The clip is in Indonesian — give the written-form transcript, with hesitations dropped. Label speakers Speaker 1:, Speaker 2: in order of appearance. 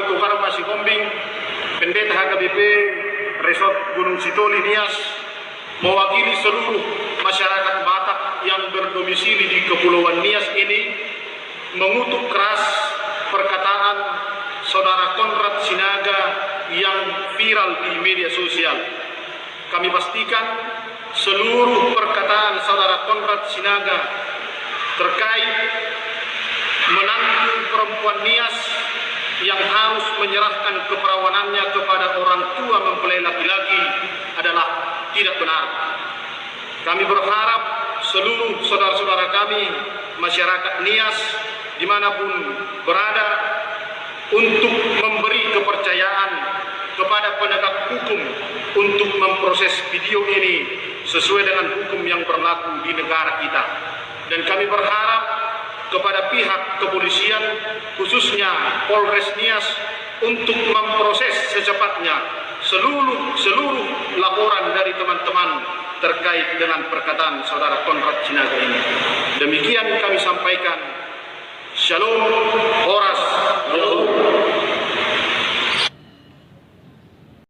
Speaker 1: Tukar Masihombing, Pendeta HKBP Resort Gunung Sitoli Nias, mewakili seluruh masyarakat Batak yang berdomisili di Kepulauan Nias ini, mengutuk keras perkataan Saudara Konrad Sinaga yang viral di media sosial. Kami pastikan seluruh perkataan Saudara Konrad Sinaga terkait menantu perempuan Nias yang harus menyerahkan keperawanannya kepada orang tua mempelai laki-laki adalah tidak benar. Kami berharap seluruh saudara-saudara kami, masyarakat Nias, dimanapun berada, untuk memberi kepercayaan kepada penegak hukum untuk memproses video ini sesuai dengan hukum yang berlaku di negara kita. Dan kami berharap kepada pihak kepolisian, khususnya Polres Nias, untuk memproses secepatnya seluruh laporan dari teman-teman terkait dengan perkataan Saudara Konrad Sinaga ini. Demikian kami sampaikan. Shalom.